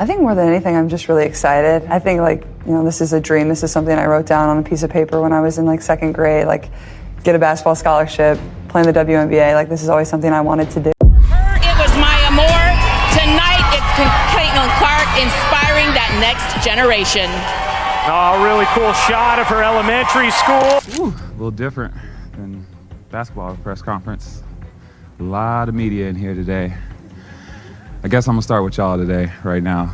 I think more than anything, I'm just really excited. I think this is a dream. This is something I wrote down on a piece of paper when I was in second grade, get a basketball scholarship, play in the WNBA. This is always something I wanted to do. It was my amour. Tonight, it's Caitlin Clark inspiring that next generation. Oh, really cool shot of her elementary school. Ooh, a little different than basketball press conference. A lot of media in here today. I guess I'm gonna start with y'all today, right now.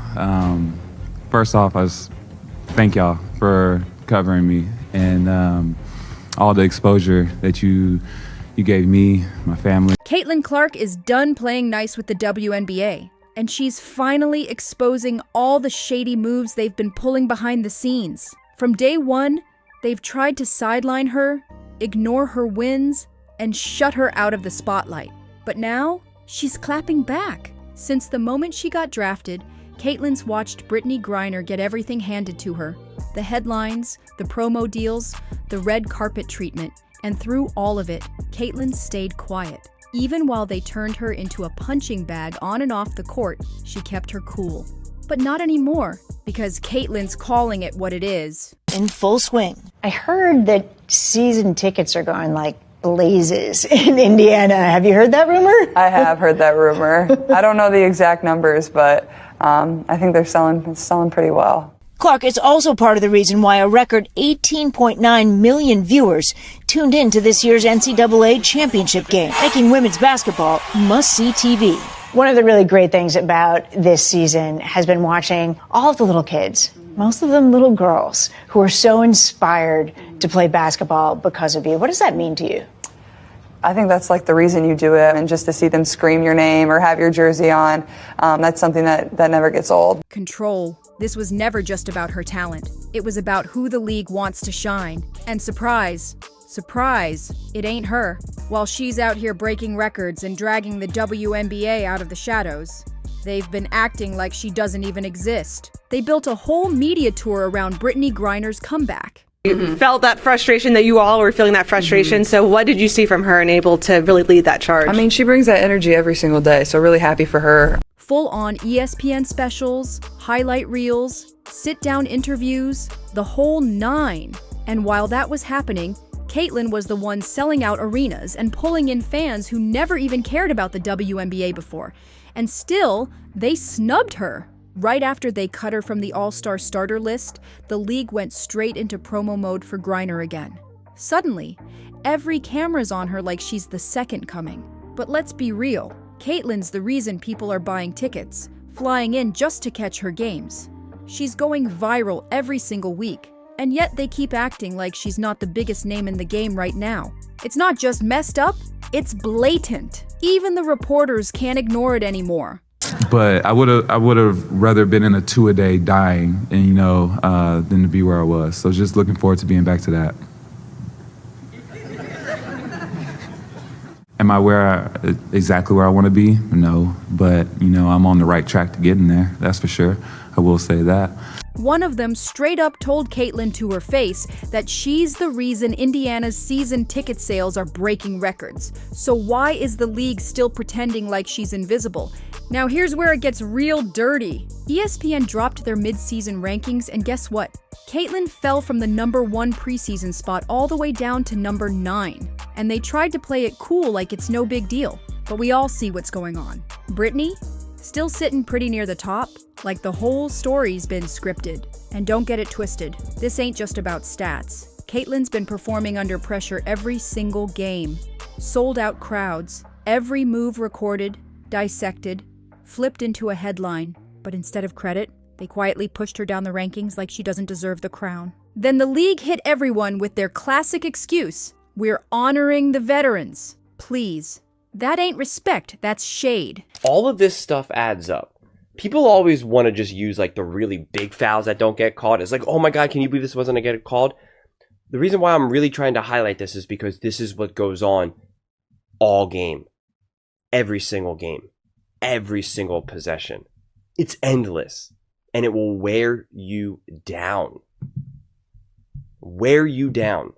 First off, thank y'all for covering me and all the exposure that you gave me, my family. Caitlin Clark is done playing nice with the WNBA, and she's finally exposing all the shady moves they've been pulling behind the scenes. From day one, they've tried to sideline her, ignore her wins, and shut her out of the spotlight. But now, she's clapping back. Since the moment she got drafted, Caitlin's watched Brittney Griner get everything handed to her. The headlines, the promo deals, the red carpet treatment, and through all of it, Caitlin stayed quiet. Even while they turned her into a punching bag on and off the court, she kept her cool. But not anymore, because Caitlin's calling it what it is. In full swing. I heard that season tickets are going like blazes in Indiana. Have you heard that rumor? I have heard that rumor. I don't know the exact numbers, but I think they're selling pretty well. Clark is also part of the reason why a record 18.9 million viewers tuned in to this year's NCAA championship game, making women's basketball must-see TV. One of the really great things about this season has been watching all of the little kids, most of them little girls, who are so inspired to play basketball because of you. What does that mean to you? I think that's the reason you do it, and just to see them scream your name or have your jersey on, that's something that never gets old. Control. This was never just about her talent. It was about who the league wants to shine. And surprise, it ain't her. While she's out here breaking records and dragging the WNBA out of the shadows, they've been acting like she doesn't even exist. They built a whole media tour around Brittney Griner's comeback. You felt that frustration, that you all were feeling that frustration. So what did you see from her and able to really lead that charge? I mean, she brings that energy every single day, so really happy for her. Full-on ESPN specials, highlight reels, sit-down interviews, the whole nine. And while that was happening, Caitlin was the one selling out arenas and pulling in fans who never even cared about the WNBA before. And still, they snubbed her. Right after they cut her from the All-Star starter list, the league went straight into promo mode for Griner again. Suddenly, every camera's on her like she's the second coming. But let's be real. Caitlin's the reason people are buying tickets, flying in just to catch her games. She's going viral every single week, and yet they keep acting like she's not the biggest name in the game right now. It's not just messed up, it's blatant. Even the reporters can't ignore it anymore. But I would have rather been in a 2-a-day dying, and than to be where I was. So just looking forward to being back to that. Am I exactly where I want to be? No, but I'm on the right track to getting there. That's for sure. I will say that. One of them straight up told Caitlin to her face that she's the reason Indiana's season ticket sales are breaking records. So why is the league still pretending like she's invisible? Now here's where it gets real dirty. ESPN dropped their mid-season rankings, and guess what? Caitlin fell from the #1 preseason spot all the way down to #9. And they tried to play it cool like it's no big deal. But we all see what's going on. Brittney? Still sitting pretty near the top, like the whole story's been scripted. And don't get it twisted, this ain't just about stats. Caitlin's been performing under pressure every single game. Sold out crowds, every move recorded, dissected, flipped into a headline. But instead of credit, they quietly pushed her down the rankings like she doesn't deserve the crown. Then the league hit everyone with their classic excuse, "We're honoring the veterans." Please. That ain't respect, that's shade. All of this stuff adds up. People always want to just use the really big fouls that don't get called. It's oh my God, can you believe this wasn't going to get called? The reason why I'm really trying to highlight this is because this is what goes on all game. Every single game. Every single possession. It's endless. And it will wear you down. Wear you down.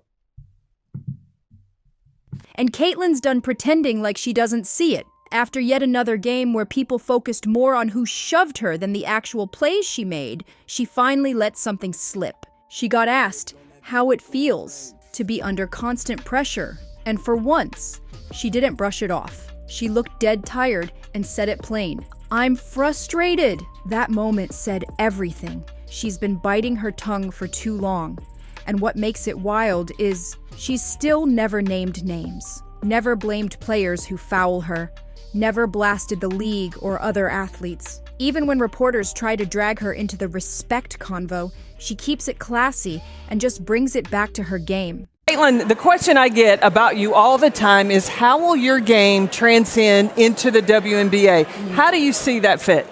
And Caitlin's done pretending like she doesn't see it. After yet another game where people focused more on who shoved her than the actual plays she made, she finally let something slip. She got asked how it feels to be under constant pressure, and for once, she didn't brush it off. She looked dead tired and said it plain. "I'm frustrated." That moment said everything. She's been biting her tongue for too long. And what makes it wild is she's still never named names, never blamed players who foul her, never blasted the league or other athletes. Even when reporters try to drag her into the respect convo, she keeps it classy and just brings it back to her game. Caitlin, the question I get about you all the time is how will your game transcend into the WNBA? How do you see that fit?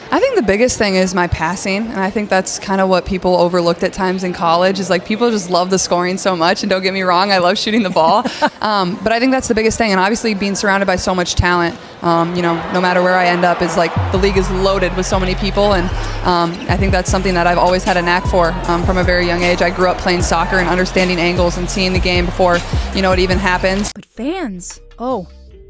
I think the biggest thing is my passing, and I think that's kind of what people overlooked at times in college, is like people just love the scoring so much, and don't get me wrong, I love shooting the ball, but I think that's the biggest thing, and obviously being surrounded by so much talent, no matter where I end up, is like the league is loaded with so many people, and I think that's something that I've always had a knack for from a very young age. I grew up playing soccer and understanding angles and seeing the game before, it even happens. But fans,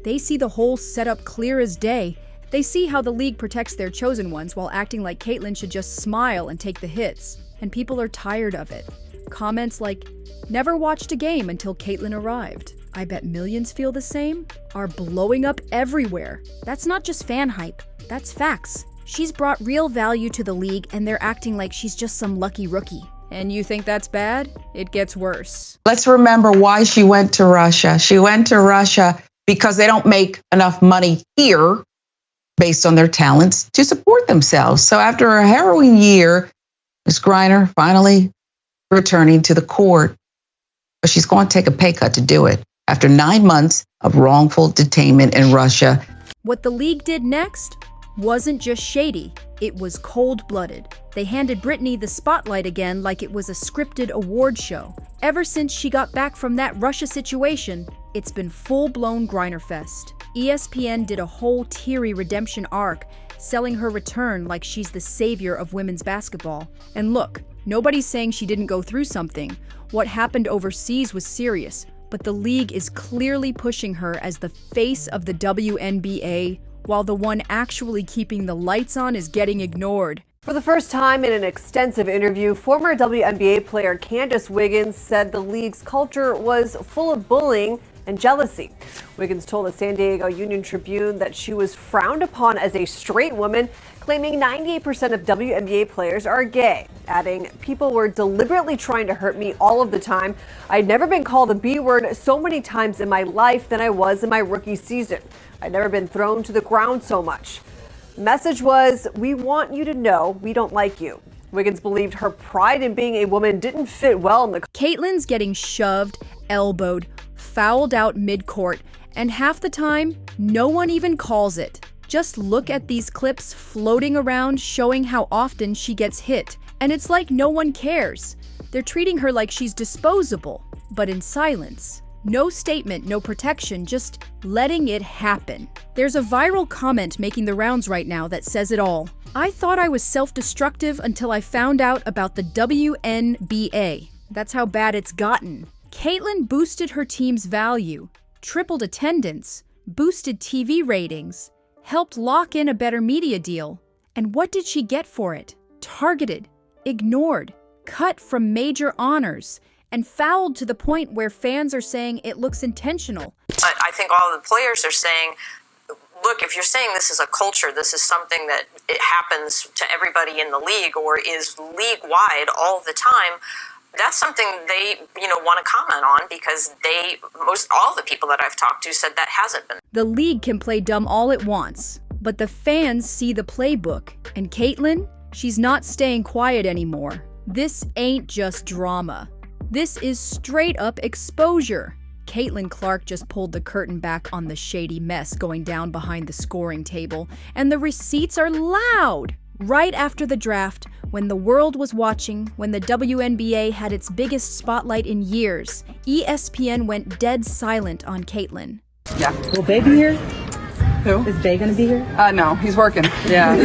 they see the whole setup clear as day. They see how the league protects their chosen ones while acting like Caitlin should just smile and take the hits. And people are tired of it. Comments like, "Never watched a game until Caitlin arrived. I bet millions feel the same," are blowing up everywhere. That's not just fan hype, that's facts. She's brought real value to the league and they're acting like she's just some lucky rookie. And you think that's bad? It gets worse. Let's remember why she went to Russia. She went to Russia because they don't make enough money here based on their talents to support themselves. So after a harrowing year, Ms. Griner finally returning to the court, but she's going to take a pay cut to do it after 9 months of wrongful detainment in Russia. What the league did next wasn't just shady, it was cold-blooded. They handed Brittney the spotlight again like it was a scripted award show. Ever since she got back from that Russia situation, it's been full-blown Griner Fest. ESPN did a whole teary redemption arc, selling her return like she's the savior of women's basketball. And look, nobody's saying she didn't go through something. What happened overseas was serious, but the league is clearly pushing her as the face of the WNBA, while the one actually keeping the lights on is getting ignored. For the first time in an extensive interview, former WNBA player Candace Wiggins said the league's culture was full of bullying and jealousy. Wiggins told the San Diego Union Tribune that she was frowned upon as a straight woman, claiming 98% of WNBA players are gay, adding, "People were deliberately trying to hurt me all of the time. I'd never been called the B word so many times in my life than I was in my rookie season. I'd never been thrown to the ground so much." The message was, "We want you to know we don't like you." Wiggins believed her pride in being a woman didn't fit well in the... Caitlin's getting shoved, elbowed, fouled out mid-court, and half the time, no one even calls it. Just look at these clips floating around showing how often she gets hit, and it's like no one cares. They're treating her like she's disposable, but in silence. No statement, no protection, just letting it happen. There's a viral comment making the rounds right now that says it all. "I thought I was self-destructive until I found out about the WNBA. That's how bad it's gotten." Caitlin boosted her team's value, tripled attendance, boosted TV ratings, helped lock in a better media deal. And what did she get for it? Targeted, ignored, cut from major honors, and fouled to the point where fans are saying it looks intentional. I think all the players are saying, look, if you're saying this is a culture, this is something that it happens to everybody in the league or is league-wide all the time, that's something they, want to comment on because all the people that I've talked to said that hasn't been. The league can play dumb all it wants, but the fans see the playbook. And Caitlin, she's not staying quiet anymore. This ain't just drama. This is straight up exposure. Caitlin Clark just pulled the curtain back on the shady mess going down behind the scoring table, and the receipts are loud. Right after the draft, when the world was watching, when the WNBA had its biggest spotlight in years, ESPN went dead silent on Caitlin. Yeah. Will Bay be here? Who? Is Bay gonna be here? No, he's working. Yeah.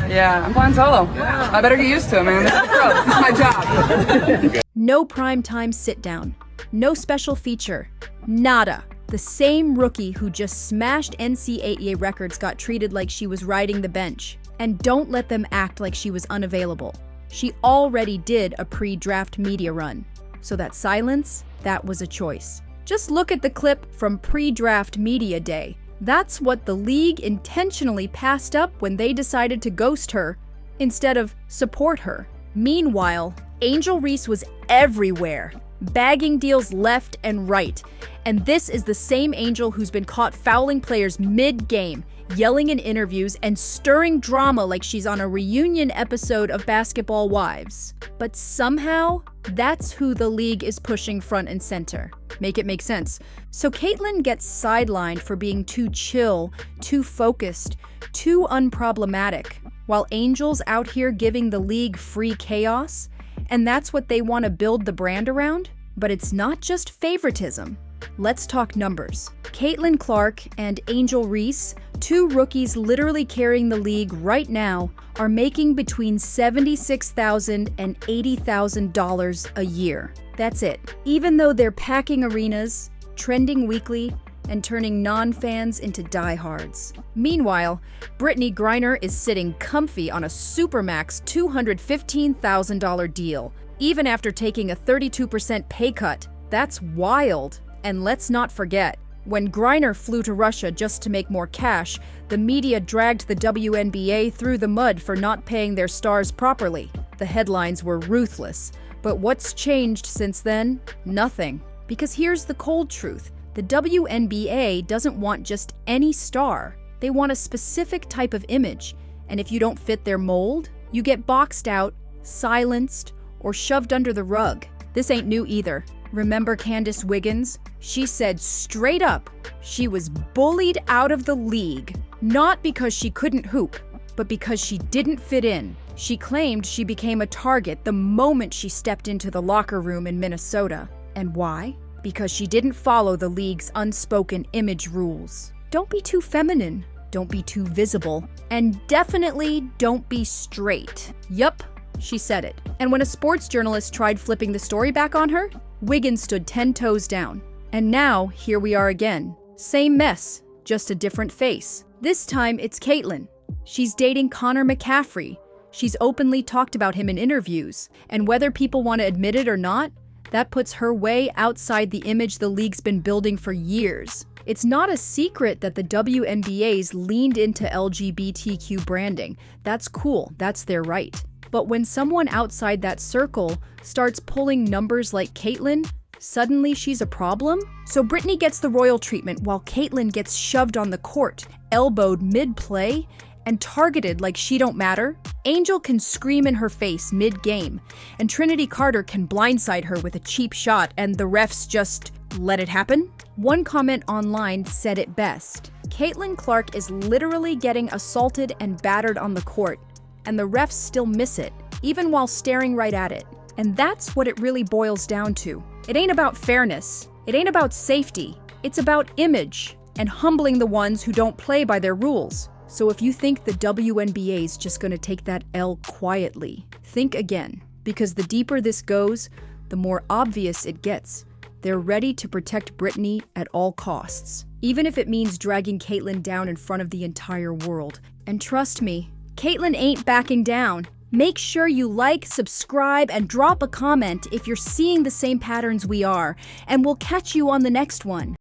Yeah, I'm playing solo. I better get used to it, man. This is pro. This is my job. No primetime sit-down. No special feature. Nada. The same rookie who just smashed NCAA records got treated like she was riding the bench. And don't let them act like she was unavailable. She already did a pre-draft media run. So that silence, that was a choice. Just look at the clip from pre-draft media day. That's what the league intentionally passed up when they decided to ghost her instead of support her. Meanwhile, Angel Reese was everywhere, bagging deals left and right. And this is the same Angel who's been caught fouling players mid-game, yelling in interviews, and stirring drama like she's on a reunion episode of Basketball Wives. But somehow, that's who the league is pushing front and center. Make it make sense. So Caitlyn gets sidelined for being too chill, too focused, too unproblematic, while Angel's out here giving the league free chaos, and that's what they want to build the brand around? But it's not just favoritism. Let's talk numbers. Caitlin Clark and Angel Reese, two rookies literally carrying the league right now, are making between $76,000 and $80,000 a year. That's it. Even though they're packing arenas, trending weekly, and turning non-fans into diehards. Meanwhile, Brittney Griner is sitting comfy on a Supermax $215,000 deal, even after taking a 32% pay cut. That's wild. And let's not forget, when Griner flew to Russia just to make more cash, the media dragged the WNBA through the mud for not paying their stars properly. The headlines were ruthless. But what's changed since then? Nothing. Because here's the cold truth. The WNBA doesn't want just any star. They want a specific type of image. And if you don't fit their mold, you get boxed out, silenced, or shoved under the rug. This ain't new either. Remember Candace Wiggins? She said straight up she was bullied out of the league, not because she couldn't hoop, but because she didn't fit in. She claimed she became a target the moment she stepped into the locker room in Minnesota. And why? Because she didn't follow the league's unspoken image rules. Don't be too feminine, don't be too visible, and definitely don't be straight. Yup, she said it. And when a sports journalist tried flipping the story back on her, Wiggins stood 10 toes down. And now, here we are again. Same mess, just a different face. This time, it's Caitlyn. She's dating Connor McCaffrey. She's openly talked about him in interviews. And whether people want to admit it or not, that puts her way outside the image the league's been building for years. It's not a secret that the WNBA's leaned into LGBTQ branding. That's cool, that's their right. But when someone outside that circle starts pulling numbers like Caitlyn, suddenly she's a problem? So Brittney gets the royal treatment while Caitlyn gets shoved on the court, elbowed mid-play, and targeted like she don't matter. Angel can scream in her face mid-game, and Trinity Carter can blindside her with a cheap shot, and the refs just let it happen? One comment online said it best. Caitlin Clark is literally getting assaulted and battered on the court, and the refs still miss it, even while staring right at it. And that's what it really boils down to. It ain't about fairness. It ain't about safety. It's about image and humbling the ones who don't play by their rules. So if you think the WNBA is just gonna take that L quietly, think again. Because the deeper this goes, the more obvious it gets. They're ready to protect Brittney at all costs, even if it means dragging Caitlyn down in front of the entire world. And trust me, Caitlyn ain't backing down. Make sure you like, subscribe, and drop a comment if you're seeing the same patterns we are, and we'll catch you on the next one.